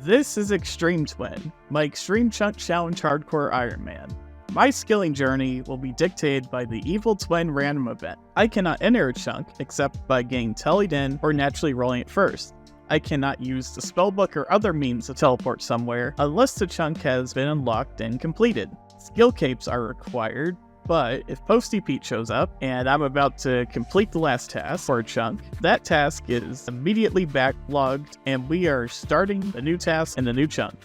This is Xtreme Twin, my Extreme Chunk Challenge Hardcore Iron Man. My skilling journey will be dictated by the Evil Twin random event. I cannot enter a chunk except by getting tellied in or naturally rolling it first. I cannot use the spellbook or other means to teleport somewhere unless the chunk has been unlocked and completed. Skill capes are required, but if Posty Pete shows up and I'm about to complete the last task for a chunk, that task is immediately backlogged and we are starting the new task in the new chunk.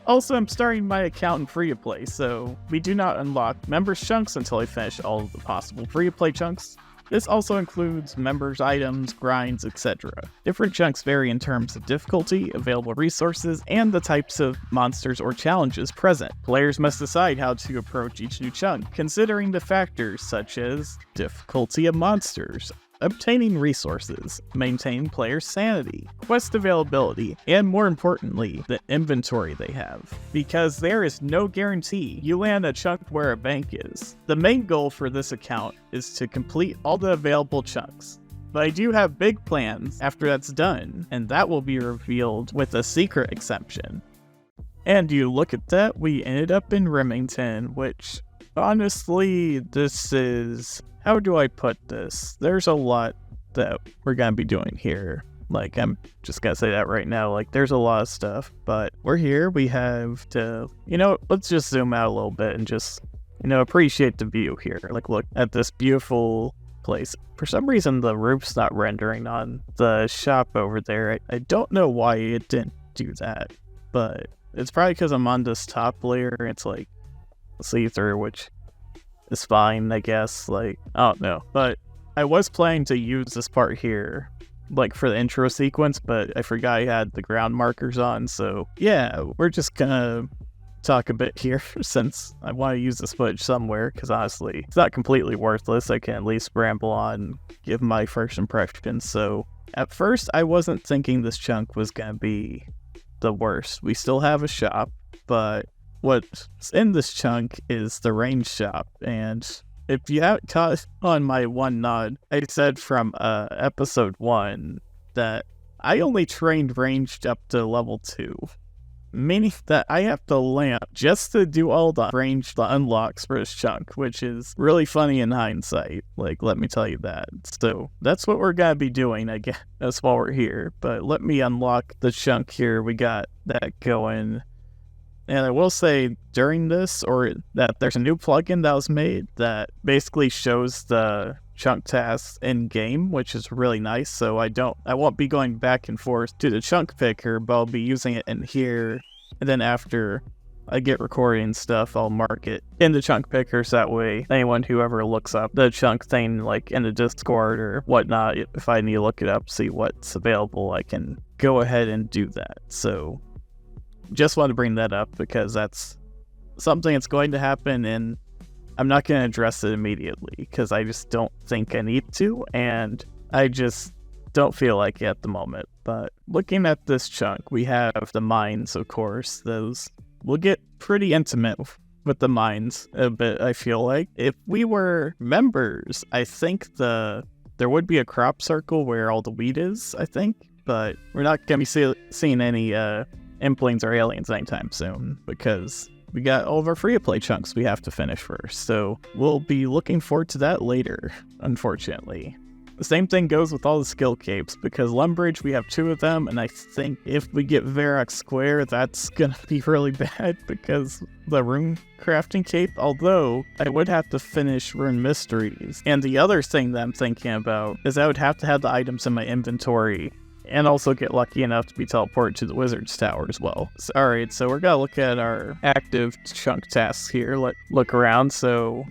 Also, I'm starting my account in free-to-play, so we do not unlock members' chunks until I finish all of the possible free-to-play chunks. This also includes members' items, grinds, etc. Different chunks vary in terms of difficulty, available resources, and the types of monsters or challenges present. Players must decide how to approach each new chunk, considering the factors such as difficulty of monsters, obtaining resources, maintaining player sanity, quest availability, and more importantly, the inventory they have. Because there is no guarantee you land a chunk where a bank is. The main goal for this account is to complete all the available chunks. But I do have big plans after that's done, and that will be revealed with a secret exception. And you look at that, we ended up in Remington, which honestly, this is... how do I put this? There's a lot that we're going to be doing here. Like, I'm just going to say that right now. Like, there's a lot of stuff, but we're here. We have to, let's just zoom out a little bit and just, appreciate the view here. Like, look at this beautiful place. For some reason, the roof's not rendering on the shop over there. I don't know why it didn't do that, but it's probably because I'm on this top layer. It's like see-through, which... it's fine, I guess. Like, I don't know. But I was planning to use this part here, like, for the intro sequence, but I forgot I had the ground markers on. So, yeah, we're just gonna talk a bit here since I want to use this footage somewhere, because honestly, it's not completely worthless. I can at least ramble on and give my first impressions. So, at first, I wasn't thinking this chunk was gonna be the worst. We still have a shop, but... what's in this chunk is the range shop, and if you haven't caught on my one nod, I said from episode 1 that I only trained ranged up to level 2, meaning that I have to lamp just to do all the ranged unlocks for this chunk, which is really funny in hindsight, like, let me tell you that. So that's what we're gonna be doing, I guess, that's while we're here. But let me unlock the chunk here. We got that going. And I will say during this, or that there's a new plugin that was made that basically shows the chunk tasks in game, which is really nice. So I won't be going back and forth to the chunk picker, but I'll be using it in here. And then after I get recording stuff, I'll mark it in the chunk picker. So that way anyone who ever looks up the chunk thing, like in the Discord or whatnot, if I need to look it up, see what's available, I can go ahead and do that. So just want to bring that up because that's something that's going to happen, and I'm not going to address it immediately because I just don't think I need to, and I just don't feel like it at the moment. But looking at this chunk, we have the mines, of course. Those will get pretty intimate with the mines a bit, I feel like. If we were members, I think there would be a crop circle where all the wheat is, I think, but we're not going to be seeing any Implings or aliens anytime soon, because we got all of our free-to-play chunks we have to finish first, so we'll be looking forward to that later, unfortunately. The same thing goes with all the skill capes, because Lumbridge, we have 2 of them, and I think if we get Varrock Square, that's gonna be really bad, because the rune crafting cape, although I would have to finish Rune Mysteries. And the other thing that I'm thinking about is I would have to have the items in my inventory and also get lucky enough to be teleported to the Wizard's Tower as well. So, alright, so we're gonna look at our active chunk tasks here. Look around. So,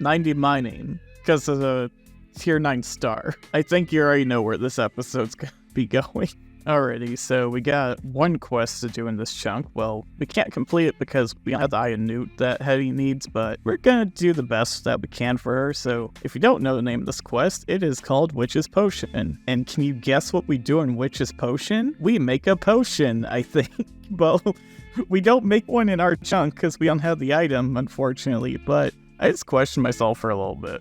90 mining, because of the tier 9 star. I think you already know where this episode's gonna be going. Alrighty, so we got one quest to do in this chunk. Well, we can't complete it because we don't have the iron newt that Hetty needs, but we're gonna do the best that we can for her. So if you don't know the name of this quest, it is called Witch's Potion. And can you guess what we do in Witch's Potion? We make a potion, I think. Well, we don't make one in our chunk because we don't have the item, unfortunately, but I just questioned myself for a little bit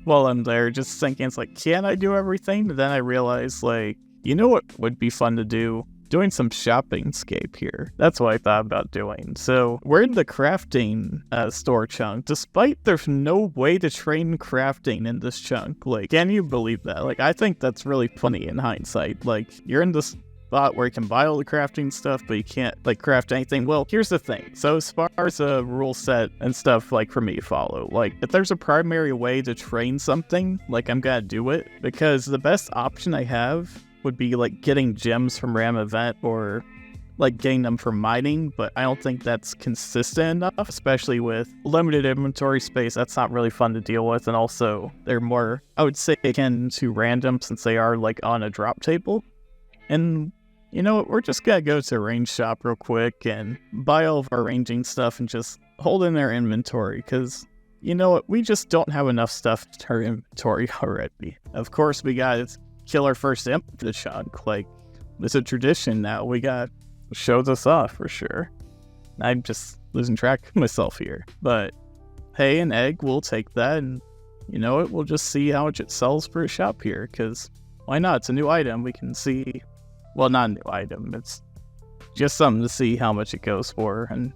while I'm there, just thinking, it's like, can I do everything? And then I realized, like, you know what would be fun to do? doing some shopping-scape here. That's what I thought about doing. So we're in the crafting store chunk, despite there's no way to train crafting in this chunk. Like, can you believe that? Like, I think that's really funny in hindsight. Like, you're in this spot where you can buy all the crafting stuff, but you can't, like, craft anything. Well, here's the thing. So as far as a rule set and stuff, like, for me to follow, like, if there's a primary way to train something, like, I'm gonna do it, because the best option I have would be, like, getting gems from random event or, like, getting them from mining, but I don't think that's consistent enough, especially with limited inventory space. That's not really fun to deal with, and also they're more, I would say, akin to random since they are, like, on a drop table. And you know what, we're just gonna go to a range shop real quick and buy all of our ranging stuff and just hold in their inventory, because you know what, we just don't have enough stuff in our inventory already. Of course, we gotta kill our first imp for the chunk. Like, it's a tradition now. We got shows us off for sure. I'm just losing track of myself here. But hey, an egg, we'll take that, and you know what, we'll just see how much it sells for a shop here, because why not? It's a new item. We can see, well, not a new item, it's just something to see how much it goes for. And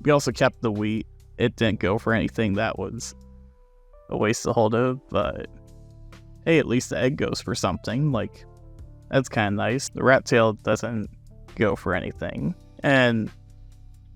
we also kept the wheat. It didn't go for anything. That was a waste to hold of, but hey, at least the egg goes for something. Like, that's kind of nice. The rat tail doesn't go for anything, and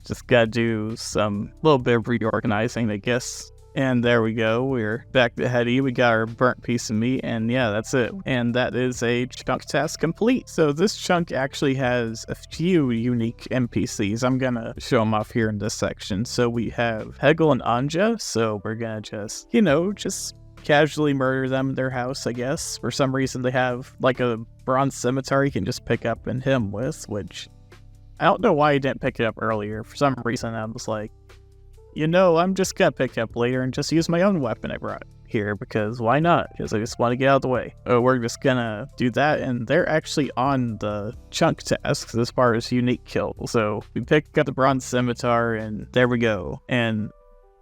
just gotta do some little bit of reorganizing, I guess. And there we go, we're back to Hetty. We got our burnt piece of meat, and yeah, that's it. And that is a chunk task complete. So this chunk actually has a few unique NPCs. I'm gonna show them off here in this section. So we have Hegel and Anja, so we're gonna just, you know, just casually murder them in their house, I guess. For some reason, they have like a bronze scimitar you can just pick up and hit him with, which I don't know why I didn't pick it up earlier. For some reason, I was like, you know, I'm just gonna pick it up later and just use my own weapon I brought here, because why not? Because I just want to get out of the way. We're just gonna do that, and they're actually on the chunk tasks as far as unique kills. So we pick up the bronze scimitar, and there we go. And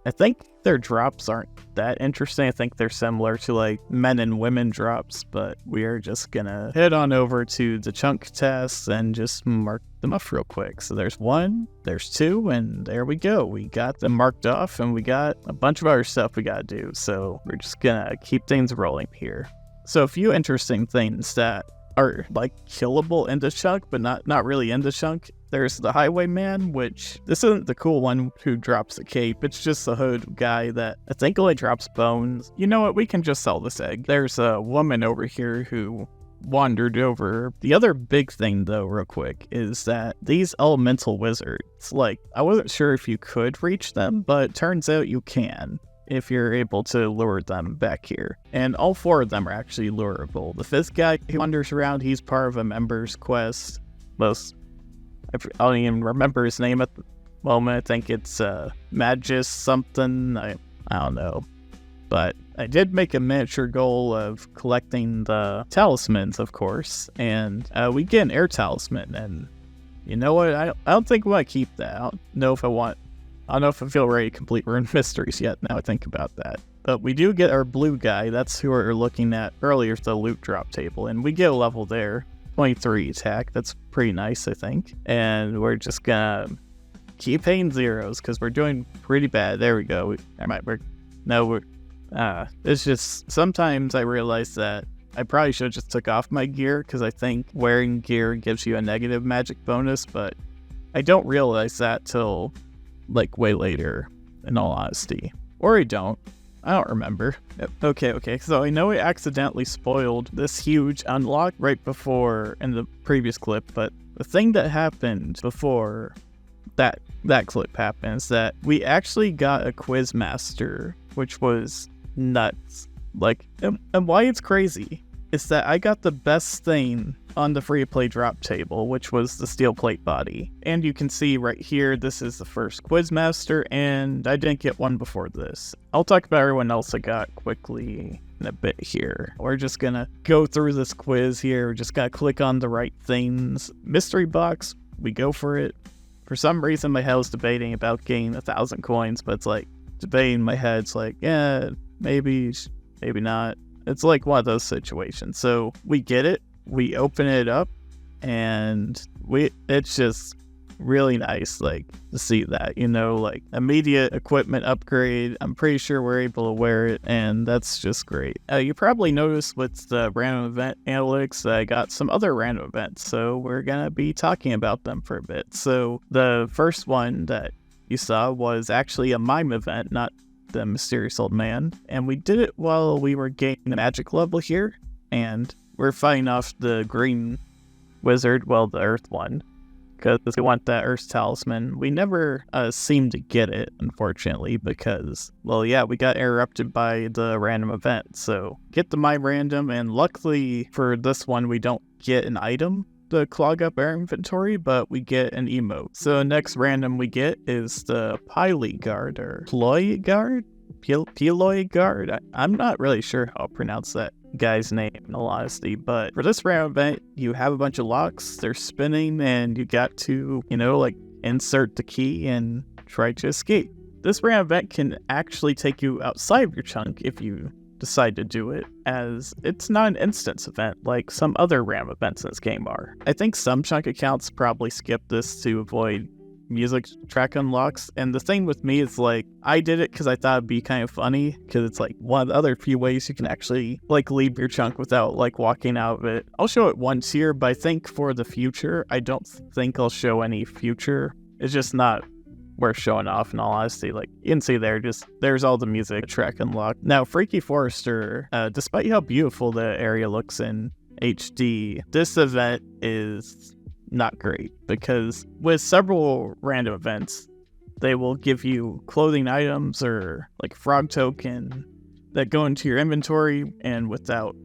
I think their drops aren't that interesting. I think they're similar to like men and women drops, but we are just gonna head on over to the chunk tasks and just mark them off real quick. So there's 1, there's 2, and there we go. We got them marked off, and we got a bunch of other stuff we gotta do. So we're just gonna keep things rolling here. So a few interesting things that are like killable in the chunk, but not really in the chunk. There's the Highwayman, which this isn't the cool one who drops a cape. It's just the hood guy that I think only drops bones. You know what? We can just sell this egg. There's a woman over here who wandered over. The other big thing, though, real quick, is that these elemental wizards, like, I wasn't sure if you could reach them, but turns out you can if you're able to lure them back here. And all 4 of them are actually lureable. The 5th guy who wanders around, he's part of a member's quest. I don't even remember his name at the moment. I think it's Magus something. I don't know. But I did make a miniature goal of collecting the talismans, of course. And we get an air talisman. And you know what? I don't think we want to keep that. I don't know if I feel ready to complete Rune Mysteries yet, now I think about that. But we do get our blue guy. That's who we were looking at earlier, the loot drop table. And we get a level there. 23 attack. That's pretty nice, I think. And we're just gonna keep hitting zeros because we're doing pretty bad. There we go. It's just sometimes I realize that I probably should have just took off my gear, because I think wearing gear gives you a negative magic bonus, but I don't realize that till like way later, in all honesty. Or I don't remember. Okay, so I know I accidentally spoiled this huge unlock right before in the previous clip, but the thing that happened before that clip happens, that we actually got a quiz master, which was nuts. Like, and why it's crazy is that I got the best thing on the free-to-play drop table, which was the steel plate body. And you can see right here, this is the first Quizmaster, and I didn't get one before this. I'll talk about everyone else I got quickly in a bit here. We're just gonna go through this quiz here. We're just gotta click on the right things. Mystery box, we go for it. For some reason, my head was debating about getting 1,000 coins, but it's like, debating in my head, it's like, yeah, maybe not. It's like one of those situations. So we get it. We open it up, and it's just really nice, like, to see that, like, immediate equipment upgrade. I'm pretty sure we're able to wear it, and that's just great. You probably noticed with the random event analytics that I got some other random events, so we're gonna be talking about them for a bit. So the first one that you saw was actually a mime event, not the mysterious old man, and we did it while we were gaining the magic level here, and we're fighting off the green wizard, well, the earth one, because we want that Earth Talisman. We never seemed to get it, unfortunately, because, well, yeah, we got interrupted by the random event. So get the My Random, and luckily for this one, we don't get an item to clog up our inventory, but we get an emote. So the next random we get is the Pily Guard, or Ploy Guard? Ploy Guard? I'm not really sure how to pronounce that guy's name, in all honesty, but for this random event, you have a bunch of locks, they're spinning, and you got to, like, insert the key and try to escape. This random event can actually take you outside of your chunk if you decide to do it, as it's not an instance event like some other random events in this game are. I think some chunk accounts probably skip this to avoid music track unlocks, and the thing with me is, like, I did it because I thought it'd be kind of funny, because it's like one of the other few ways you can actually, like, leave your chunk without, like, walking out of it. I'll show it once here, but I think for the future, I don't think I'll show any future. It's just not worth showing off, in all honesty. Like, you can see there's all the music track unlocked. Now, Freaky Forester, despite how beautiful the area looks in HD, this event is not great, because with several random events, they will give you clothing items or, like, frog token that go into your inventory, and without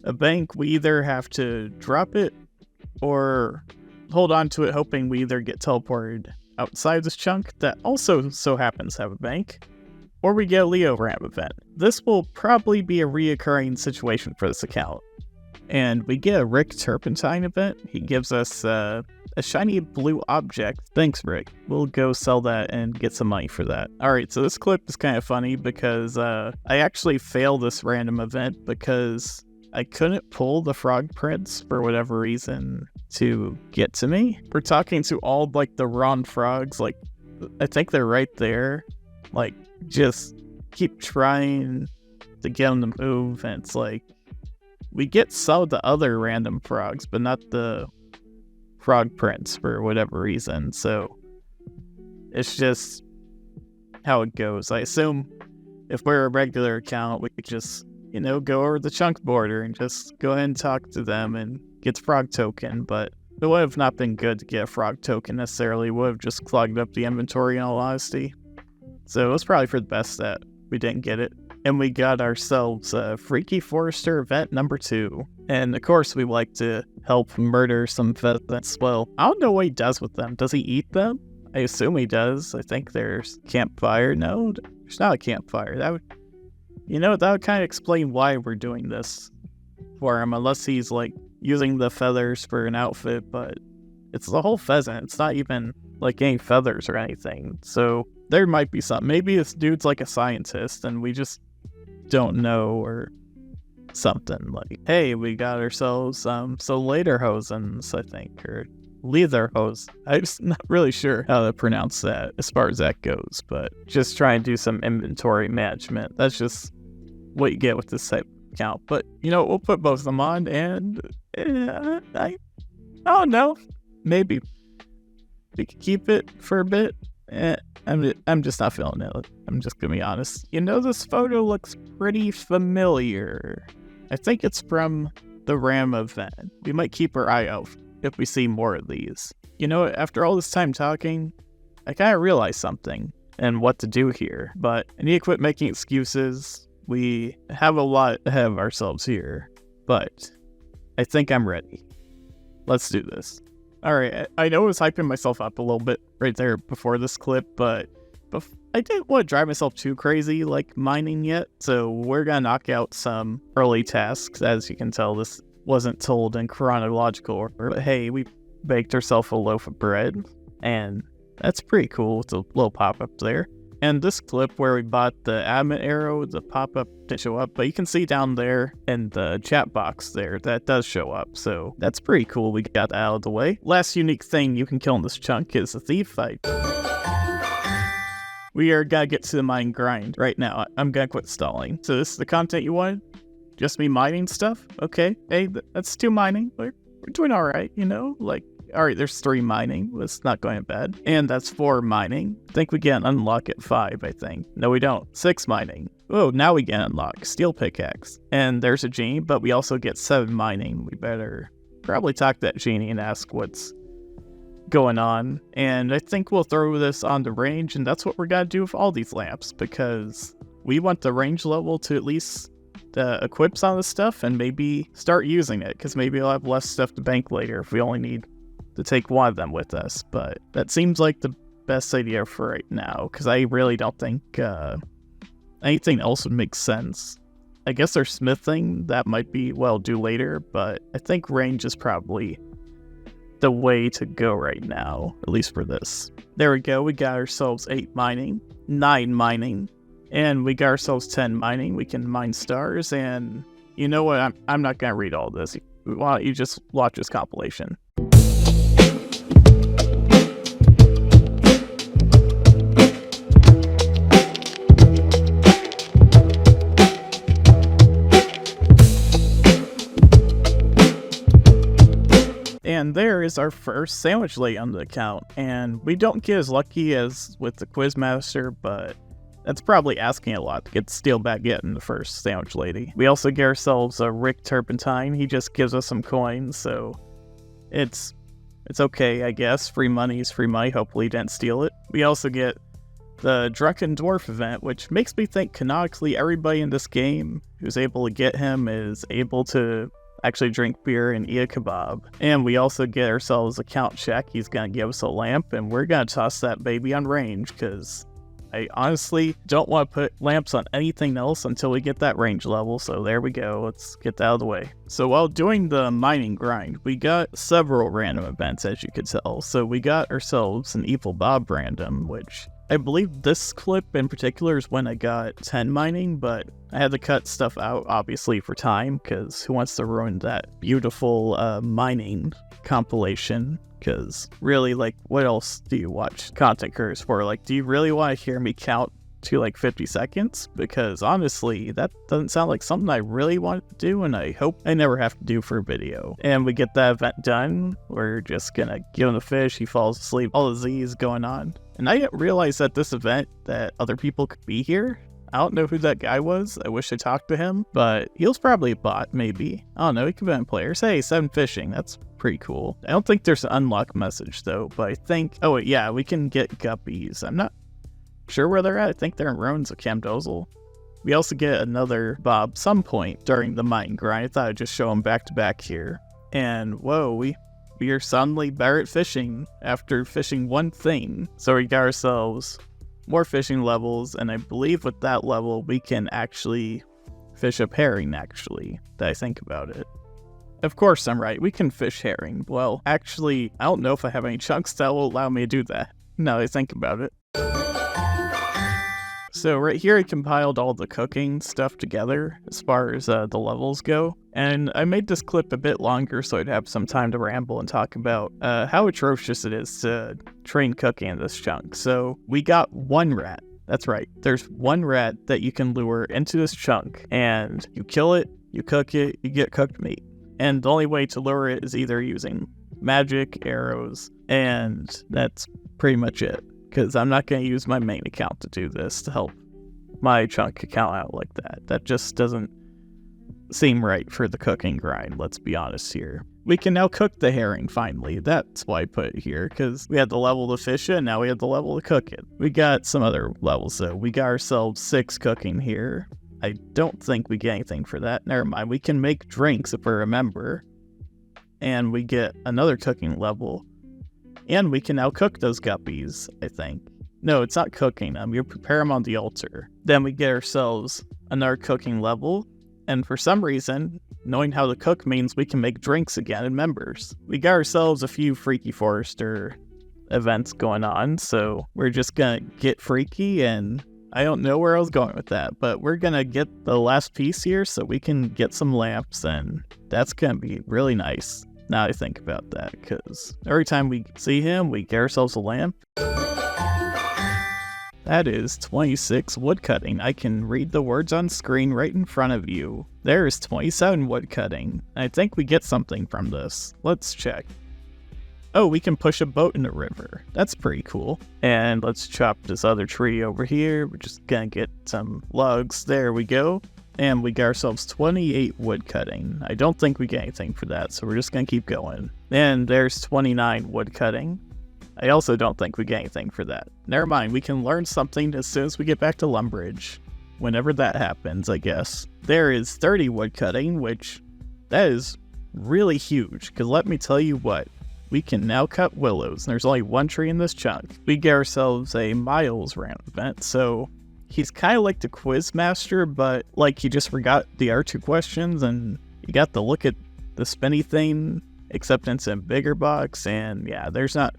a bank, we either have to drop it or hold on to it, hoping we either get teleported outside this chunk that also so happens to have a bank, or we get a Leo ramp event. This will probably be a reoccurring situation for this account. And we get a Rick Turpentine event. He gives us a shiny blue object. Thanks, Rick. We'll go sell that and get some money for that. Alright, so this clip is kind of funny because I actually failed this random event because I couldn't pull the frog prints for whatever reason to get to me. We're talking to all, like, the wrong frogs. Like, I think they're right there. Like, just keep trying to get them to move, and it's like, we get some of the other random frogs, but not the frog prints for whatever reason. So it's just how it goes. I assume if we're a regular account, we could just, go over the chunk border and just go ahead and talk to them and get the frog token. But it would have not been good to get a frog token necessarily. It would have just clogged up the inventory, in all honesty. So it was probably for the best that we didn't get it. And we got ourselves Freaky Forester event number 2. And of course, we like to help murder some pheasants. Well, I don't know what he does with them. Does he eat them? I assume he does. I think there's campfire. No, there's not a campfire. That would kind of explain why we're doing this for him, unless he's, like, using the feathers for an outfit, but it's the whole pheasant. It's not even, like, any feathers or anything. So there might be something. Maybe this dude's, like, a scientist, and we just don't know, or something. Like, hey, we got ourselves some lederhosens, I think, or lederhose. I'm just not really sure how to pronounce that as far as that goes, but just try and do some inventory management. That's just what you get with this type of account. But we'll put both of them on, and I don't know, maybe we could keep it for a bit. I'm just not feeling it. I'm just gonna be honest. This photo looks pretty familiar. I think it's from the Ram event. We might keep our eye out if we see more of these. After all this time talking, I kind of realized something and what to do here. But I need to quit making excuses. We have a lot ahead of ourselves here, but I think I'm ready. Let's do this. Alright, I know I was hyping myself up a little bit right there before this clip, but I didn't want to drive myself too crazy like mining yet, so we're gonna knock out some early tasks. As you can tell, this wasn't told in chronological order, but hey, we baked ourselves a loaf of bread, and that's pretty cool with a little pop-up there. And this clip where we bought the admin arrow, the pop-up didn't show up, but you can see down there in the chat box there, that does show up. So that's pretty cool. We got that out of the way. Last unique thing you can kill in this chunk is the thief fight. We are gonna get to the mine grind right now. I'm gonna quit stalling. So this is the content you wanted? Just me mining stuff? Okay. Hey, that's 2 mining. We're doing all right, you know? Like, all right, there's 3 mining. It's not going bad. And that's 4 mining. I think we get an unlock at 5, I think. No, we don't. 6 mining. Oh, now we get unlock. Steel pickaxe. And there's a genie, but we also get 7 mining. We better probably talk to that genie and ask what's going on. And I think we'll throw this on the range, and that's what we're gonna do with all these lamps, because we want the range level to at least equip some of the stuff and maybe start using it, because maybe I'll have less stuff to bank later if we only need to take 1 of them with us. But that seems like the best idea for right now, because I really don't think anything else would make sense. I guess there's smithing that might be well do later, but I think range is probably the way to go right now, at least for this. There we go. We got ourselves 8 mining, 9 mining, and we got ourselves 10 mining. We can mine stars, and you know what? I'm not gonna read all this. Why don't you just watch this compilation? And there is our first sandwich lay on the account, and we don't get as lucky as with the Quizmaster, but that's probably asking a lot to get Steel Baguette in the first sandwich lady. We also get ourselves a Rick Turpentine. He just gives us some coins, so it's okay, I guess. Free money is free money. Hopefully he didn't steal it. We also get the Drunken Dwarf event, which makes me think canonically everybody in this game who's able to get him is able to actually drink beer and eat a kebab. And we also get ourselves a Count check. He's gonna give us a lamp, and we're gonna toss that baby on range, because I honestly don't want to put lamps on anything else until we get that range level. So there we go. Let's get that out of the way. So while doing the mining grind, we got several random events, as you could tell. So we got ourselves an Evil Bob random, which I believe this clip in particular is when I got 10 mining, but I had to cut stuff out, obviously, for time, because who wants to ruin that beautiful mining compilation? Because really, like, what else do you watch content creators for? Like, do you really want to hear me count to like 50 seconds? Because honestly, that doesn't sound like something I really want to do, and I hope I never have to do for a video. And we get that event done. We're just gonna give him the fish. He falls asleep. All the Z's going on. And I didn't realize at this event that other people could be here. I don't know who that guy was. I wish I talked to him, but he was probably a bot, maybe. I don't know, he could have been players. Hey, 7 fishing, that's pretty cool. I don't think there's an unlock message though, but I think, oh wait, yeah, we can get guppies. I'm not sure where they're at. I think they're in ruins of Camdozel. We also get another Bob some point during the mine grind. I thought I'd just show them back to back here. And whoa, we are suddenly better at fishing after fishing 1 thing. So we got ourselves more fishing levels, and I believe with that level we can actually fish up herring, actually, that I think about it. Of course I'm right, we can fish herring. Well, actually, I don't know if I have any chunks that will allow me to do that, now that I think about it. So right here I compiled all the cooking stuff together as far as the levels go. And I made this clip a bit longer so I'd have some time to ramble and talk about how atrocious it is to train cooking in this chunk. So we got 1 rat. That's right. There's 1 rat that you can lure into this chunk, and you kill it, you cook it, you get cooked meat. And the only way to lure it is either using magic, arrows, and that's pretty much it. Because I'm not going to use my main account to do this to help my chunk account out like that. That just doesn't seem right for the cooking grind, let's be honest here. We can now cook the herring, finally. That's why I put it here, because we had the level to fish it, and now we have the level to cook it. We got some other levels, though. We got ourselves 6 cooking here. I don't think we get anything for that. Never mind. We can make drinks, if I remember. And we get another cooking level. And we can now cook those guppies, I think. No, it's not cooking them. You prepare them on the altar. Then we get ourselves another cooking level. And for some reason, knowing how to cook means we can make drinks again in members. We got ourselves a few Freaky Forester events going on, so we're just gonna get freaky, and I don't know where I was going with that, but we're gonna get the last piece here so we can get some lamps, and that's gonna be really nice. Now I think about that, because every time we see him, we get ourselves a lamp. That is 26 woodcutting. I can read the words on screen right in front of you. There is 27 woodcutting. I think we get something from this. Let's check. Oh, we can push a boat in the river. That's pretty cool. And let's chop this other tree over here. We're just gonna get some logs. There we go. And we got ourselves 28 wood cutting. I don't think we get anything for that, so we're just gonna keep going. And there's 29 wood cutting. I also don't think we get anything for that. Never mind, we can learn something as soon as we get back to Lumbridge. Whenever that happens, I guess. There is 30 wood cutting, which that is really huge, because let me tell you what. We can now cut willows, and there's only one tree in this chunk. We get ourselves a Miles random event, so he's kind of like the quiz master, but like he just forgot the R2 questions, and you got to look at the spinny thing, except it's in bigger box, and yeah, there's not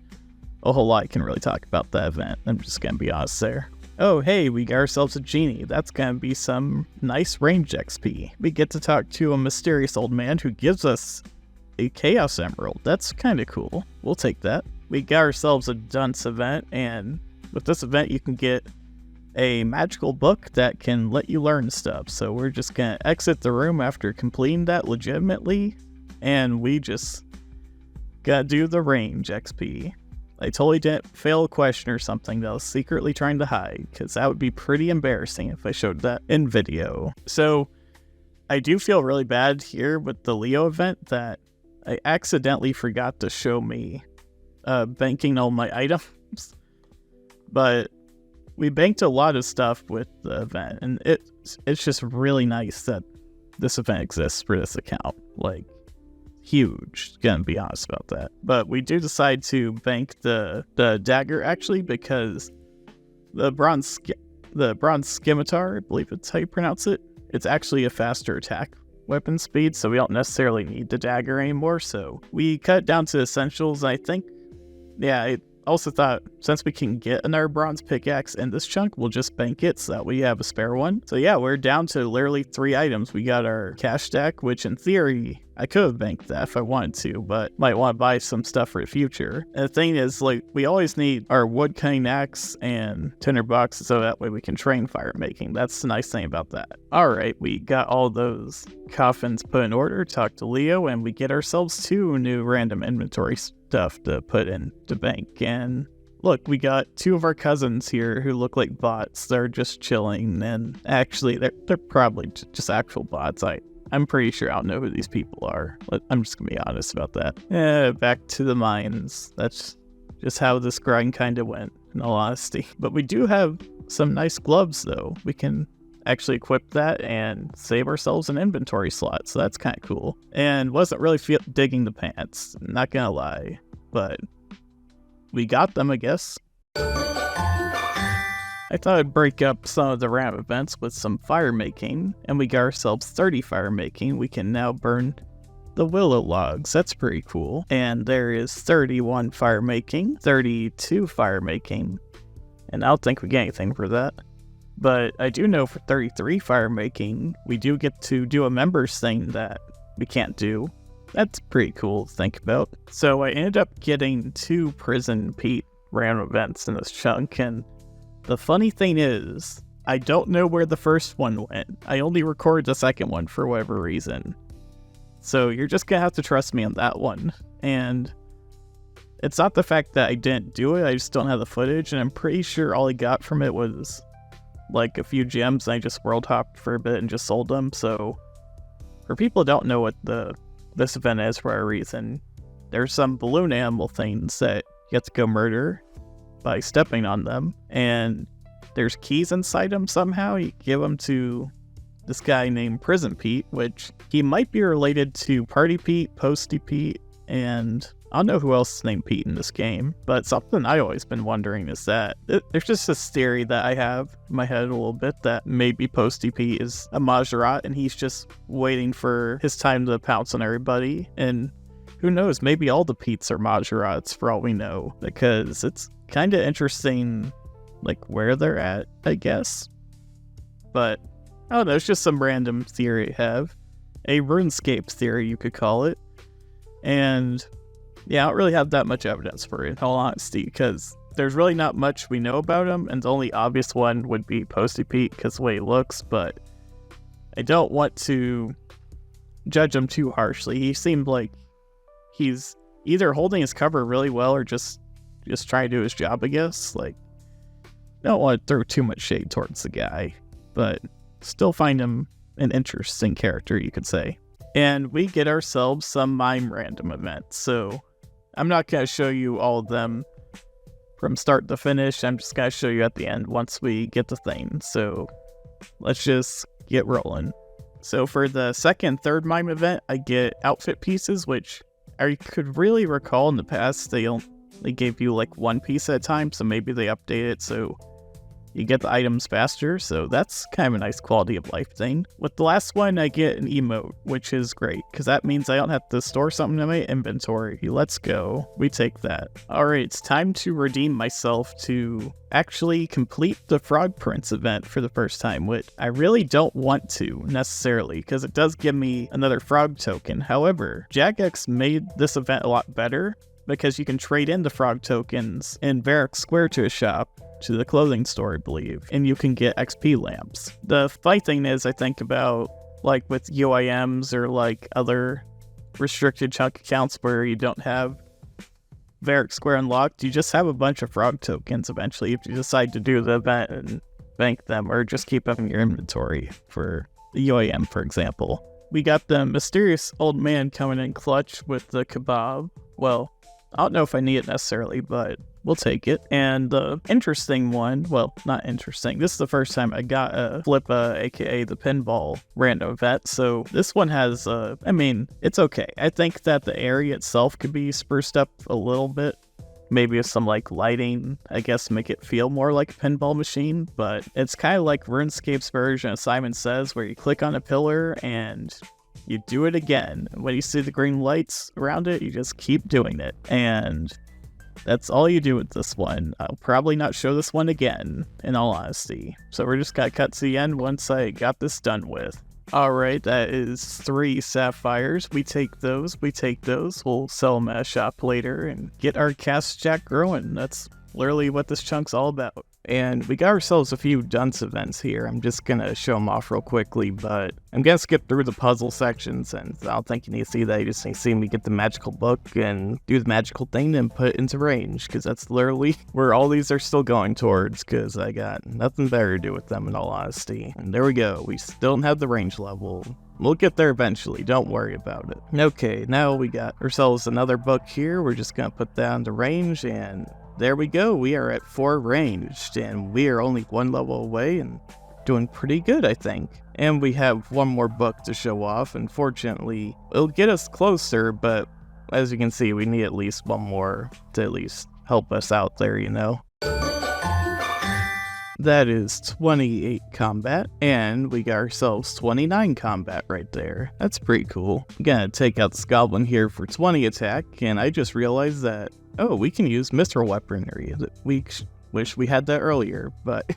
a whole lot I can really talk about that event. I'm just gonna be honest there. Oh hey, we got ourselves a genie. That's gonna be some nice range XP. We get to talk to a mysterious old man who gives us a Chaos Emerald. That's kind of cool. We'll take that. We got ourselves a Dunce event, and with this event you can get a magical book that can let you learn stuff. So we're just gonna exit the room after completing that legitimately, and we just gotta do the range XP. I totally didn't fail a question or something that I was secretly trying to hide, because that would be pretty embarrassing if I showed that in video. So I do feel really bad here with the Leo event that I accidentally forgot to show me banking all my items, but we banked a lot of stuff with the event, and it's just really nice that this event exists for this account. Like, huge, gonna be honest about that. But we do decide to bank the dagger, actually, because the bronze scimitar, I believe it's how you pronounce it, it's actually a faster attack weapon speed, so we don't necessarily need the dagger anymore, so we cut down to essentials. I think, yeah, I also thought since we can get another bronze pickaxe in this chunk, we'll just bank it so that we have a spare one. So yeah, we're down to literally 3 items. We got our cash stack, which in theory I could have banked that if I wanted to, but might want to buy some stuff for the future. And the thing is, like, we always need our wood cutting axe and tinderbox, so that way we can train fire making. That's the nice thing about that. Alright, we got all those coffins put in order, talk to Leo, and we get ourselves 2 new random inventory stuff to put in to bank. And look, we got 2 of our cousins here who look like bots. They're just chilling, and actually they're probably just actual bots. I'm pretty sure I don't know who these people are. I'm just gonna be honest about that. Back to the mines. That's just how this grind kind of went, in all honesty. But we do have some nice gloves, though. We can actually equip that and save ourselves an inventory slot, so that's kind of cool. And wasn't really digging the pants, not gonna lie, but we got them, I guess. I thought I'd break up some of the ramp events with some fire making, and we got ourselves 30 fire making. We can now burn the willow logs. That's pretty cool. And there is 31 fire making, 32 fire making, and I don't think we get anything for that. But I do know for 33 fire making, we do get to do a members thing that we can't do. That's pretty cool to think about. So I ended up getting 2 Prison Pete random events in this chunk, and the funny thing is, I don't know where the first one went. I only recorded the second one for whatever reason. So you're just gonna have to trust me on that one. And it's not the fact that I didn't do it, I just don't have the footage, and I'm pretty sure all I got from it was like a few gems, and I just world hopped for a bit and just sold them. So for people who don't know what this event is for a reason, there's some balloon animal things that you have to go murder by stepping on them, and there's keys inside them somehow. You give them to this guy named Prison Pete, which he might be related to Party Pete, Posty Pete, and I don't know who else is named Pete in this game, but something I always been wondering is that there's just this theory that I have in my head a little bit that maybe Posty Pete is a Majorat and he's just waiting for his time to pounce on everybody, and who knows, maybe all the Petes are Majorats for all we know, because it's kind of interesting, like, where they're at, I guess. But, I don't know, it's just some random theory I have. A RuneScape theory, you could call it. And, yeah, I don't really have that much evidence for it, in all honesty, because there's really not much we know about him, and the only obvious one would be Posty Pete, because the way he looks, but I don't want to judge him too harshly. He seemed like he's either holding his cover really well or just trying to do his job, I guess. Like, I don't want to throw too much shade towards the guy, but still find him an interesting character, you could say. And we get ourselves some mime random events, so I'm not going to show you all of them from start to finish. I'm just going to show you at the end once we get the thing, so let's just get rolling. So for the second, third mime event, I get outfit pieces, which I could really recall in the past they gave you like one piece at a time, so maybe they update it so you get the items faster, so that's kind of a nice quality of life thing. With the last one, I get an emote, which is great, because that means I don't have to store something in my inventory. Let's go. We take that. Alright, it's time to redeem myself to actually complete the Frog Prince event for the first time, which I really don't want to, necessarily, because it does give me another frog token. However, Jagex made this event a lot better, because you can trade in the frog tokens in Varric Square to a shop, to the clothing store, I believe, and you can get XP lamps. The funny thing is, I think about, like, with UIMs or, like, other restricted chunk accounts where you don't have Varric Square unlocked, you just have a bunch of frog tokens eventually if you decide to do the event and bank them, or just keep them in your inventory for the UIM, for example. We got the mysterious old man coming in clutch with the kebab. Well, I don't know if I need it necessarily, but we'll take it. And the interesting one, well, not interesting, this is the first time I got a Flippa, aka the pinball random event, so this one has, I mean, it's okay. I think that the area itself could be spruced up a little bit, maybe with some, like, lighting, I guess, make it feel more like a pinball machine, but it's kind of like RuneScape's version of Simon Says, where you click on a pillar and you do it again. When you see the green lights around it, you just keep doing it. And that's all you do with this one. I'll probably not show this one again, in all honesty. So we're just gonna cut to the end once I got this done with. Alright, that is 3 sapphires. We take those. We'll sell them at a shop later and get our cast jack growing. That's literally what this chunk's all about. And we got ourselves a few dunce events here. I'm just gonna show them off real quickly, but I'm gonna skip through the puzzle sections, and I don't think you need to see that. You just need to see me get the magical book and do the magical thing and put it into range, because that's literally where all these are still going towards, because I got nothing better to do with them, in all honesty. And there we go. We still don't have the range level. We'll get there eventually, don't worry about it. Okay, now we got ourselves another book here. We're just gonna put that into range, and there we go. We are at 4 ranged, and we are only 1 level away and doing pretty good, I think. And we have 1 more book to show off. Unfortunately, it'll get us closer, but as you can see, we need at least 1 more to at least help us out there, you know. That is 28 combat, and we got ourselves 29 combat right there. That's pretty cool. I'm gonna take out this goblin here for 20 attack, and I just realized that, oh, we can use mithril weaponry. We wish we had that earlier, but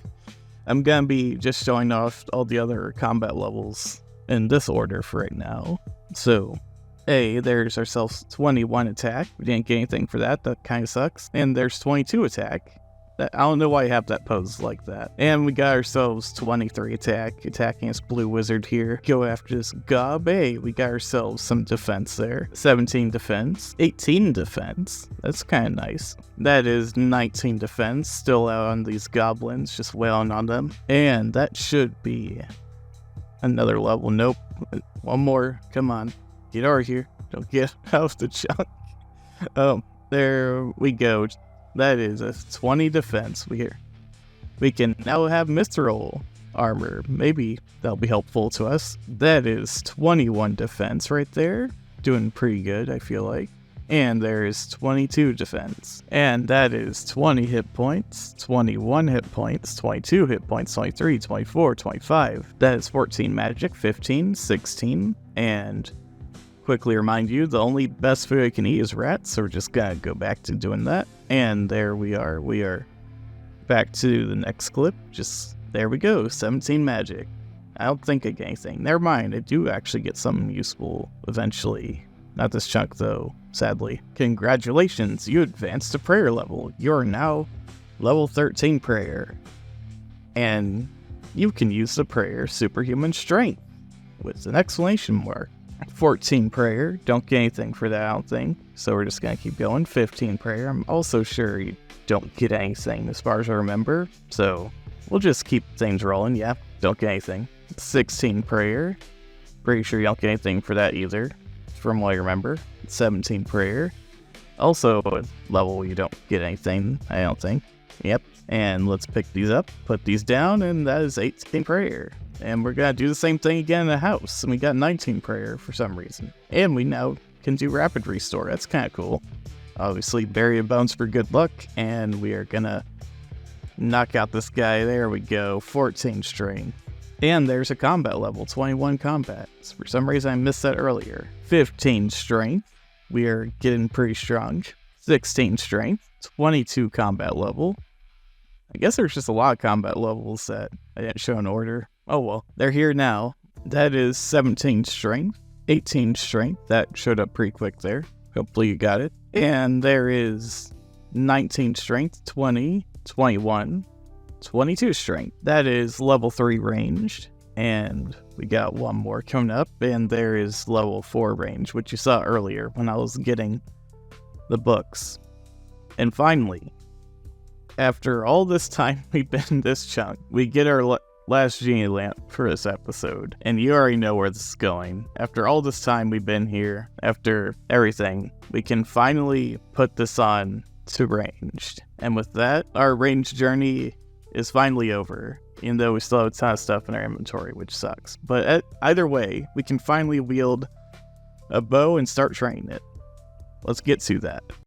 I'm gonna be just showing off all the other combat levels in this order for right now. So, there's ourselves 21 attack. We didn't get anything for that. That kind of sucks. And there's 22 attack. I don't know why you have that pose like that. And we got ourselves 23 attack, attacking this blue wizard here. Go after this gob. We got ourselves some defense there. 17 defense, 18 defense. That's kind of nice. That is 19 defense, still out on these goblins, just wailing on them. And that should be another level. Nope. 1 more. Come on. Get over here. Don't get out of the chunk. Oh, there we go. That is a 20 defense. We can now have mithril armor. Maybe that'll be helpful to us. That is 21 defense right there. Doing pretty good, I feel like. And there is 22 defense. And that is 20 hit points, 21 hit points, 22 hit points, 23, 24, 25. That is 14 magic, 15, 16, and quickly remind you, the only best food I can eat is rats, so we're just gonna go back to doing that. And there we are. We are back to the next clip. Just, there we go, 17 magic. I don't think I get anything. Never mind, I do actually get something useful eventually. Not this chunk though, sadly. Congratulations, you advanced to prayer level. You're now level 13 prayer. And you can use the prayer superhuman strength with an exclamation mark. 14 prayer, don't get anything for that, I don't think. So we're just gonna keep going. 15 prayer, I'm also sure you don't get anything as far as I remember. So we'll just keep things rolling, yeah, don't get anything. 16 prayer, pretty sure you don't get anything for that either, from what I remember. 17 prayer, also a level you don't get anything, I don't think. Yep, and let's pick these up, put these down, and that is 18 prayer. And we're gonna do the same thing again in the house, and we got 19 prayer for some reason. And we now can do rapid restore, that's kind of cool. Obviously, Barrier Bones for good luck, and we are gonna knock out this guy. There we go, 14 strength. And there's a combat level, 21 combat. For some reason I missed that earlier. 15 strength, we are getting pretty strong. 16 strength, 22 combat level. I guess there's just a lot of combat levels that I didn't show in order. Oh well, they're here now. That is 17 strength, 18 strength. That showed up pretty quick there. Hopefully you got it. And there is 19 strength, 20, 21, 22 strength. That is level 3 ranged. And we got one more coming up. And there is level 4 range, which you saw earlier when I was getting the books. And finally, after all this time we've been in this chunk, we get our last genie lamp for this episode. And you already know where this is going. After all this time we've been here, after everything, we can finally put this on to ranged. And with that, our ranged journey is finally over, even though we still have a ton of stuff in our inventory, which sucks. But either way, we can finally wield a bow and start training it. Let's get to that.